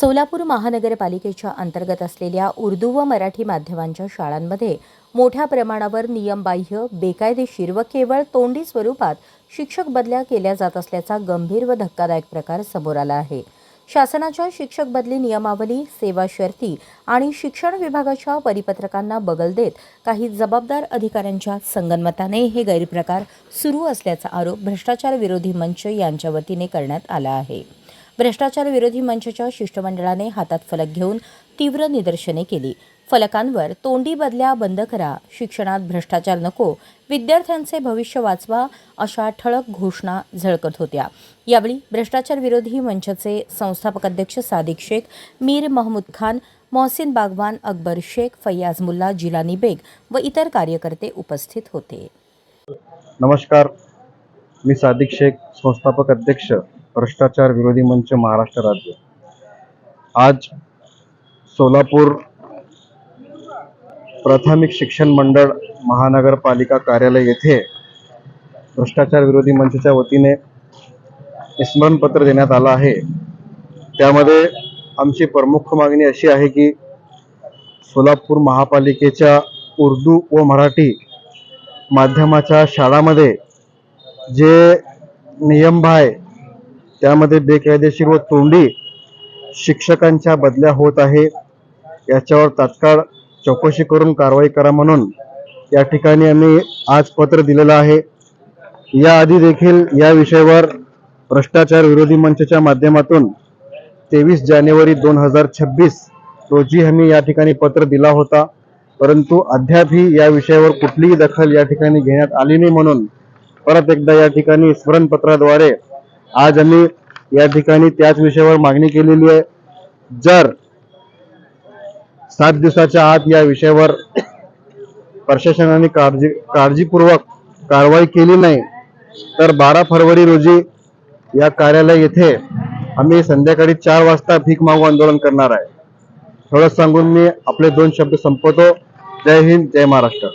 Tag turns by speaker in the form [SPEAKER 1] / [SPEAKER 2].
[SPEAKER 1] सोलापूर महानगरपालिकेच्या अंतर्गत असलेल्या उर्दू व मराठी माध्यमांच्या शाळांमध्ये मोठ्या प्रमाणावर नियमबाह्य, बेकायदेशीर व केवळ तोंडी स्वरूपात शिक्षक बदल्या केल्या जात असल्याचा गंभीर व धक्कादायक प्रकार समोर आला आहे। शासनाच्या शिक्षक बदली नियमावली, सेवा शर्ती आणि शिक्षण विभागाच्या परिपत्रकांना बगल देत काही जबाबदार अधिकाऱ्यांच्या संगनमताने हे गैरप्रकार सुरू असल्याचा आरोप भ्रष्टाचार विरोधी मंच यांच्या वतीने करण्यात आला आहे। भ्रष्टाचार विरोधी मंचच्या शिष्टमंडळाने हातात फलक घेऊन तीव्र निदर्शने केली। फलकांवर तोंडी बदल्या बंद करा, शिक्षणात भ्रष्टाचार नको, विद्यार्थ्यांचे भविष्य वाचवा अशा ठळक घोषणा झळकत होत्या। यावेळी भ्रष्टाचार विरोधी मंचचे संस्थापक अध्यक्ष सादिक शेख, मीर महमूद खान, मोहसिन बागवान, अकबर शेख, फैयाज मुल्ला, जिलानी बेग व इतर कार्यकर्ते उपस्थित होते।
[SPEAKER 2] नमस्कार, मी सादिक शेख, संस्थापक अध्यक्ष भ्रष्टाचार विरोधी मंच महाराष्ट्र राज्य। आज सोलापूर प्राथमिक शिक्षण मंडळ महानगरपालिका कार्यालय येथे भ्रष्टाचार विरोधी मंचच्या वतीने स्मरणपत्र देण्यात आलं आहे। त्यामध्ये आमची प्रमुख मागणी अशी आहे की सोलापूर महापालिकेच्या उर्दू व मराठी माध्यमाच्या शाळांमध्ये जे नियम आहे त्यामध्ये बेकायदेशीर व तोंडी शिक्षकांच्या बदल्या होत आहे, याच्यावर तात्काळ चौकशी करून कारवाई करा म्हणून या ठिकाणी आम्ही आज पत्र दिलेलं आहे। याआधी देखील या विषयावर भ्रष्टाचार विरोधी मंचच्या माध्यमातून 23 जानेवारी 2026 रोजी आम्ही या ठिकाणी पत्र दिला होता, परंतु अद्यापही या विषयावर कुठलीही दखल या ठिकाणी घेण्यात आली नाही। म्हणून परत एकदा या ठिकाणी स्मरणपत्राद्वारे आज आम्ही या ठिकाणी त्याच विषयावर मागणी केलेली आहे। जर 7 दिवसाच्या आत या विषयावर प्रशासनाने काळजीपूर्वक कारवाई केली नाही तर 12 फरवरी रोजी या कार्यालय येथे आम्ही संध्याकाळी 4 वाजता भीक मागू आंदोलन करणार आहे। थोडं सांगून मी आपले 2 शब्द संपवतो। जय हिंद, जय महाराष्ट्र।